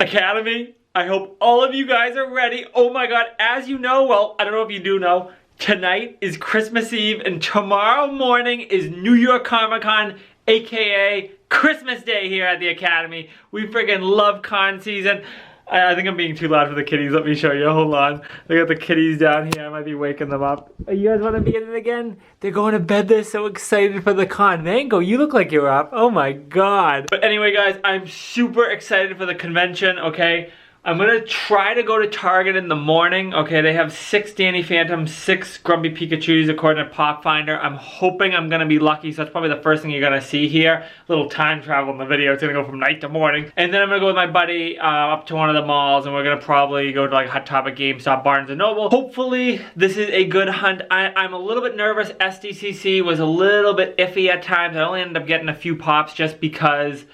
Academy, I hope all of you guys are ready. Oh my god, as you know, well, I don't know if you do know, tonight is Christmas Eve and tomorrow morning is New York Comic Con, aka Christmas Day here at the Academy. We freaking love con season. I think I'm being too loud for the kitties. Let me show you. Hold on. They got the kitties down here. I might be waking them up. You guys want to be in it again? They're going to bed. They're so excited for the con. Mango, you look like you're up. Oh my god. But anyway, guys, I'm super excited for the convention, okay? I'm going to try to go to Target in the morning. Okay, they have 6 Danny Phantoms, 6 Grumpy Pikachus according to Pop Finder. I'm hoping I'm going to be lucky, so that's probably the first thing you're going to see here. A little time travel in the video. It's going to go from night to morning. And then I'm going to go with my buddy up to one of the malls, and we're going to probably go to like Hot Topic, GameStop, Barnes & Noble. Hopefully, this is a good hunt. I'm a little bit nervous. SDCC was a little bit iffy at times. I only ended up getting a few pops just because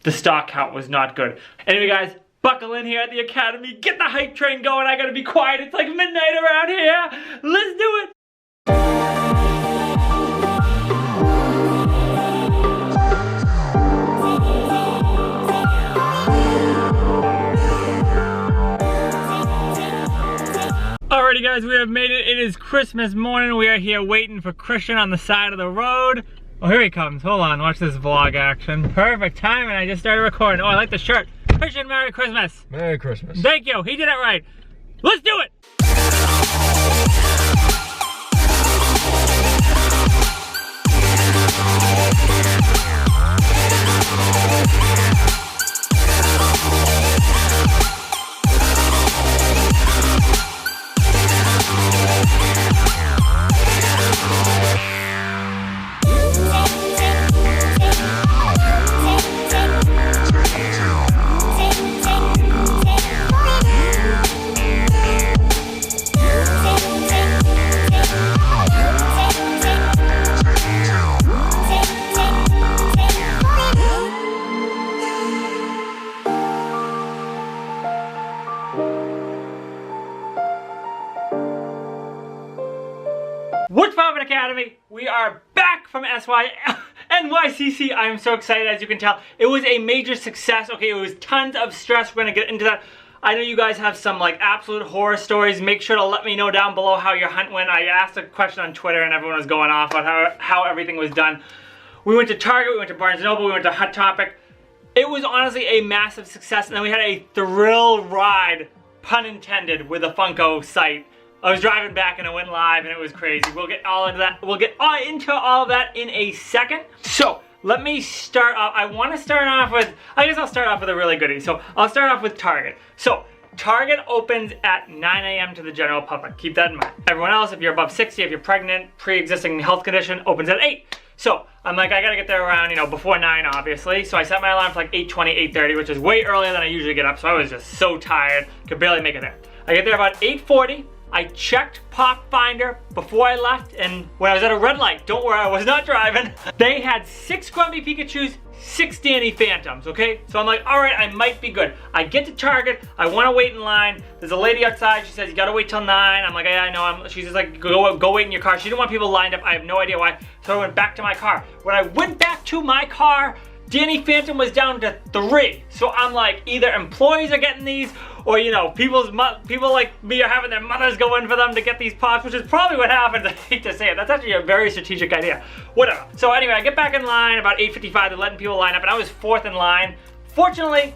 the stock count was not good. Anyway, guys, buckle in here at the Academy. Get the hype train going. I gotta be quiet. It's like midnight around here. Let's do it. Alrighty guys, we have made it. It is Christmas morning. We are here waiting for Christian on the side of the road. Oh, here he comes. Hold on, watch this vlog action. Perfect timing. I just started recording. Oh, I like the shirt. Christian, Merry Christmas. Merry Christmas. Thank you. He did it right. Let's do it. What's poppin', Academy? We are back from NYCC. I am so excited, as you can tell. It was a major success. Okay, it was tons of stress. We're gonna get into that. I know you guys have some like absolute horror stories. Make sure to let me know down below how your hunt went. I asked a question on Twitter and everyone was going off on how everything was done. We went to Target, we went to Barnes & Noble, we went to Hot Topic. It was honestly a massive success, and then we had a thrill ride, pun intended, with the Funko site. I was driving back and it went live and it was crazy. We'll get all into that. We'll get into all of that in a second. So let me start off. I want to start off with, I guess I'll start off with a really goodie. So I'll start off with Target. So Target opens at 9 a.m. to the general public. Keep that in mind. Everyone else, if you're above 60, if you're pregnant, pre-existing health condition, opens at 8. So I'm like, I gotta get there around, you know, before 9, obviously. So I set my alarm for like 8:20, 8:30, which is way earlier than I usually get up. So I was just so tired, could barely make it there. I get there about 8:40. I checked Pop Finder before I left, and when I was at a red light, don't worry, I was not driving, they had 6 Grumpy Pikachus, 6 Danny Phantoms, okay? So I'm like, all right, I might be good. I get to Target, I want to wait in line. There's a lady outside, she says, you gotta wait till 9. I'm like, yeah, I know. She's just like, go wait in your car. She didn't want people lined up. I have no idea why. So I went back to my car. When I went back to my car, Danny Phantom was down to 3. So I'm like, either employees are getting these, or you know, people like me are having their mothers go in for them to get these pops, which is probably what happens. I hate to say it. That's actually a very strategic idea. Whatever. So anyway, I get back in line about 8:55. They're letting people line up, and I was 4th in line. Fortunately,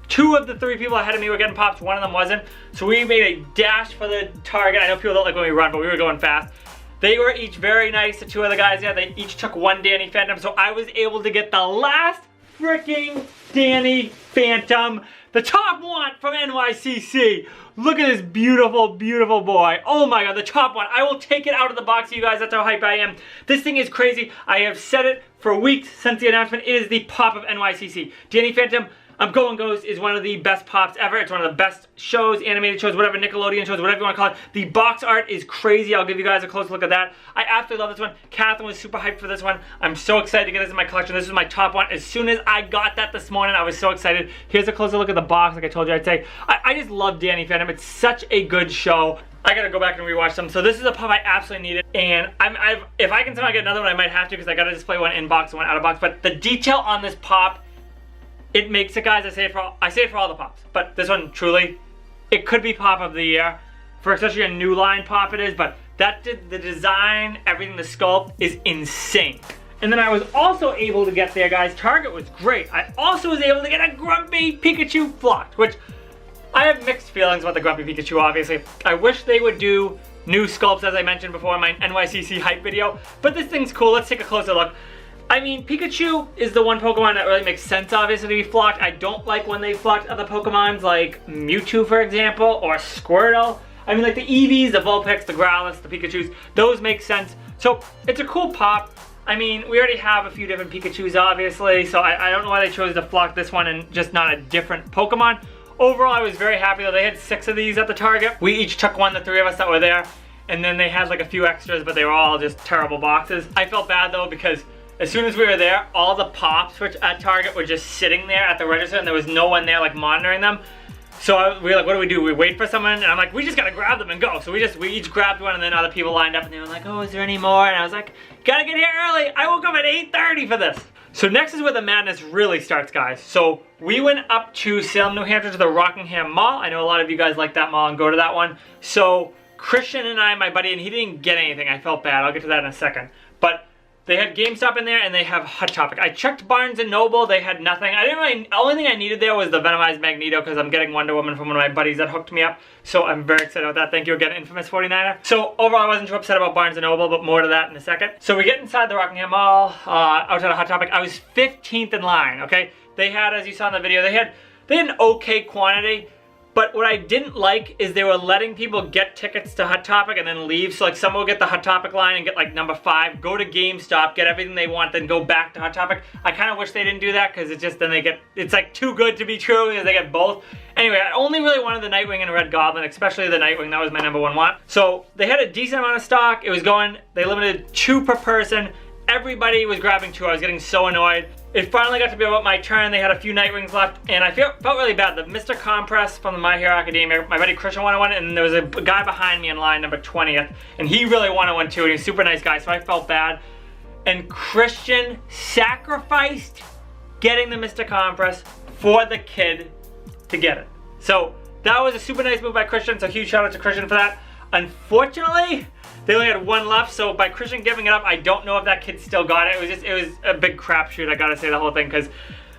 2 of the 3 people ahead of me were getting pops. 1 of them wasn't. So we made a dash for the Target. I know people don't like when we run, but we were going fast. They were each very nice. The 2 other guys, yeah, they each took 1 Danny Phantom. So I was able to get the last freaking Danny Phantom. The top one from NYCC. Look at this beautiful, beautiful boy. Oh my god, the top one. I will take it out of the box, you guys. That's how hype I am. This thing is crazy. I have said it for weeks since the announcement. It is the pop of NYCC. Danny Phantom, Go and Ghost is one of the best pops ever. It's one of the best shows, animated shows, whatever, Nickelodeon shows, whatever you want to call it. The box art is crazy. I'll give you guys a close look at that. I absolutely love this one. Catherine was super hyped for this one. I'm so excited to get this in my collection. This is my top one. As soon as I got that this morning, I was so excited. Here's a closer look at the box, like I told you I'd say. I just love Danny Phantom. It's such a good show. I gotta go back and rewatch them. So this is a pop I absolutely needed, and if I can somehow get another one, I might have to, because I gotta display one in box and one out of box. But the detail on this pop it makes it, guys. I say it for all the pops, but this one truly, it could be pop of the year for especially a new line pop it is, but the design, everything, the sculpt is insane. And then I was also able to get there, guys. Target was great. I also was able to get a Grumpy Pikachu flocked, which I have mixed feelings about the Grumpy Pikachu, obviously. I wish they would do new sculpts, as I mentioned before in my NYCC hype video, but this thing's cool. Let's take a closer look. I mean, Pikachu is the one Pokemon that really makes sense, obviously, to be flocked. I don't like when they flocked other Pokemons like Mewtwo, for example, or Squirtle. I mean, like the Eevees, the Vulpix, the Growlithe, the Pikachus, those make sense. So it's a cool pop. I mean, we already have a few different Pikachus, obviously, so I don't know why they chose to flock this one and just not a different Pokemon. Overall, I was very happy, though. They had 6 of these at the Target. We each took one, the 3 of us that were there, and then they had like a few extras, but they were all just terrible boxes. I felt bad, though, because as soon as we were there, all the pops at Target were just sitting there at the register, and there was no one there like monitoring them. So we were like, what do we do? We wait for someone? And I'm like, we just gotta grab them and go. So we each grabbed one, and then other people lined up, and they were like, oh, is there any more? And I was like, gotta get here early. I woke up at 8:30 for this. So next is where the madness really starts, guys. So we went up to Salem, New Hampshire to the Rockingham Mall. I know a lot of you guys like that mall and go to that one. So Christian and I, my buddy, and he didn't get anything. I felt bad. I'll get to that in a second. But they had GameStop in there, and they have Hot Topic. I checked Barnes & Noble. They had nothing. The only thing I needed there was the Venomized Magneto, because I'm getting Wonder Woman from one of my buddies that hooked me up. So I'm very excited about that. Thank you again, Infamous 49er. So overall, I wasn't too upset about Barnes & Noble, but more to that in a second. So we get inside the Rockingham Mall, outside of Hot Topic. I was 15th in line, okay? They had, as you saw in the video, they had an okay quantity. But what I didn't like is they were letting people get tickets to Hot Topic and then leave. So like someone would get the Hot Topic line and get like number 5, go to GameStop, get everything they want, then go back to Hot Topic. I kind of wish they didn't do that, because it's just then it's like too good to be true because they get both. Anyway, I only really wanted the Nightwing and Red Goblin, especially the Nightwing. That was my number 1 want. So they had a decent amount of stock. It was going, they limited 2 per person. Everybody was grabbing 2. I was getting so annoyed. It finally got to be about my turn. They had a few Nightwings left, and I felt really bad. The Mr. Compress from the My Hero Academia, my buddy Christian wanted one, and there was a guy behind me in line, number 20th, and he really wanted one too, and he's a super nice guy, so I felt bad. And Christian sacrificed getting the Mr. Compress for the kid to get it. So that was a super nice move by Christian, so huge shout out to Christian for that. Unfortunately, they only had 1 left, so by Christian giving it up, I don't know if that kid still got it. It was a big crapshoot, I gotta say, the whole thing, because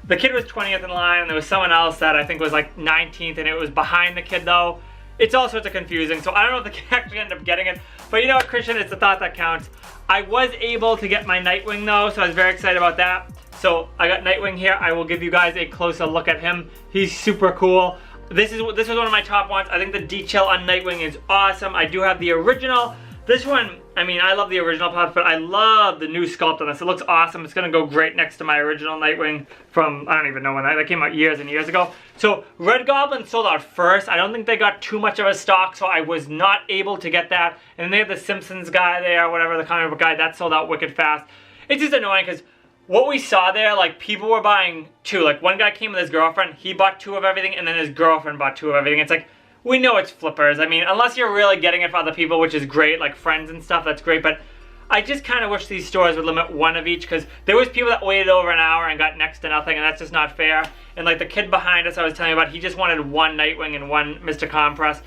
the kid was 20th in line, and there was someone else that I think was like 19th, and it was behind the kid, though. It's all sorts of confusing, so I don't know if the kid actually ended up getting it. But you know what, Christian, it's the thought that counts. I was able to get my Nightwing, though, so I was very excited about that. So I got Nightwing here. I will give you guys a closer look at him. He's super cool. This was one of my top ones. I think the detail on Nightwing is awesome. I do have the original. This one, I mean, I love the original pops, but I love the new sculpt on this. It looks awesome. It's gonna go great next to my original Nightwing from, I don't even know when that came out, years and years ago. So Red Goblin sold out first. I don't think they got too much of a stock, so I was not able to get that. And then they have the Simpsons guy there, whatever, the comic book guy, that sold out wicked fast. It's just annoying, because what we saw there, like, people were buying 2. Like, one guy came with his girlfriend, he bought 2 of everything, and then his girlfriend bought 2 of everything. It's like, we know it's flippers. I mean, unless you're really getting it for other people, which is great, like friends and stuff, that's great. But I just kind of wish these stores would limit 1 of each, because there was people that waited over an hour and got next to nothing, and that's just not fair. And like the kid behind us I was telling you about, he just wanted 1 Nightwing and 1 Mr. Compress.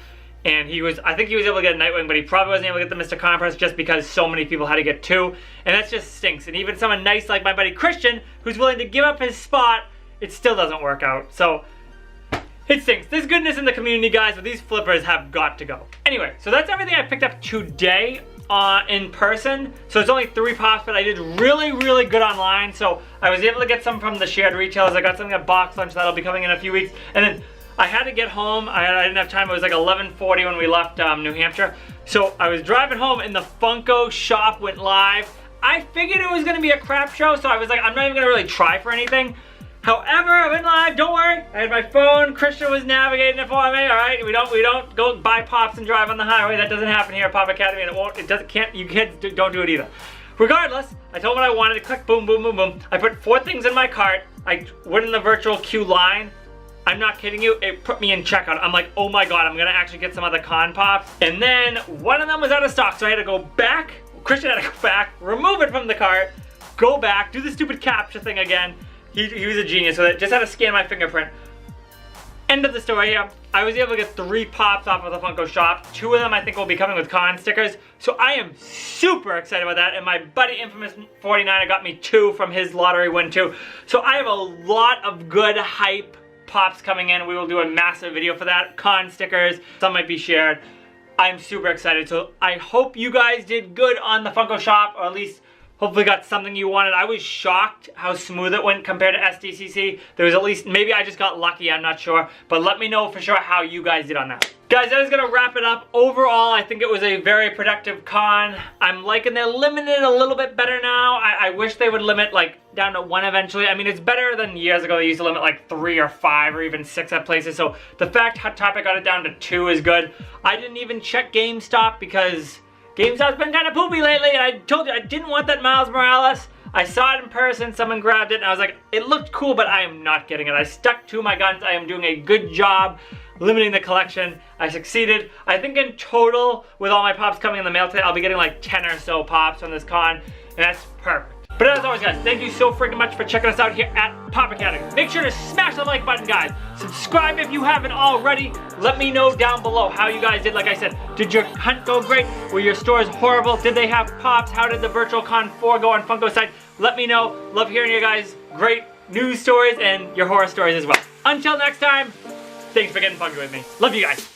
And I think he was able to get a Nightwing, but he probably wasn't able to get the Mr. Compress just because so many people had to get 2. And that just stinks. And even someone nice like my buddy Christian, who's willing to give up his spot, it still doesn't work out. So it stinks. There's goodness in the community, guys, but these flippers have got to go. Anyway, so that's everything I picked up today in person. So it's only 3 pops, but I did really, really good online. So I was able to get some from the shared retailers. I got something at Box Lunch that'll be coming in a few weeks. And then I had to get home. I didn't have time. It was like 11:40 when we left New Hampshire. So I was driving home, and the Funko shop went live. I figured it was going to be a crap show, so I was like, I'm not even going to really try for anything. However, I went live, don't worry. I had my phone, Christian was navigating it for me, all right? We don't go buy pops and drive on the highway. That doesn't happen here at Pop Academy, and you kids don't do it either. Regardless, I told him what I wanted, click, boom, boom, boom, boom. I put 4 things in my cart. I went in the virtual queue line. I'm not kidding you, it put me in checkout. I'm like, oh my God, I'm gonna actually get some other con pops. And then one of them was out of stock, so I had to go back. Christian had to go back, remove it from the cart, go back, do the stupid capture thing again. he was a genius with it. Just had to scan my fingerprint. End of the story here. I was able to get 3 pops off of the Funko shop. 2 of them I think will be coming with con stickers. So I am super excited about that. And my buddy Infamous 49 got me 2 from his lottery win too. So I have a lot of good hype pops coming in. We will do a massive video for that. Con stickers, some might be shared. I'm super excited. So I hope you guys did good on the Funko shop, or at least hopefully got something you wanted. I was shocked how smooth it went compared to SDCC. There was at least, maybe I just got lucky, I'm not sure. But let me know for sure how you guys did on that. Guys, that is gonna wrap it up. Overall, I think it was a very productive con. I'm liking they're limited a little bit better now. I wish they would limit like down to 1 eventually. I mean, it's better than years ago. They used to limit like 3 or 5 or even 6 at places. So the fact Hot Topic got it down to 2 is good. I didn't even check GameStop because GameStop's been kind of poopy lately, and I told you I didn't want that Miles Morales. I saw it in person, someone grabbed it, and I was like, it looked cool, but I am not getting it. I stuck to my guns. I am doing a good job limiting the collection. I succeeded. I think in total, with all my pops coming in the mail today, I'll be getting like 10 or so pops from this con, and that's perfect. But as always, guys, thank you so freaking much for checking us out here at Pop Academy. Make sure to smash the like button, guys. Subscribe if you haven't already. Let me know down below how you guys did. Like I said, did your hunt go great? Were your stores horrible? Did they have pops? How did the Virtual Con 4 go on Funko site? Let me know. Love hearing your guys' great news stories and your horror stories as well. Until next time, thanks for getting funky with me. Love you guys.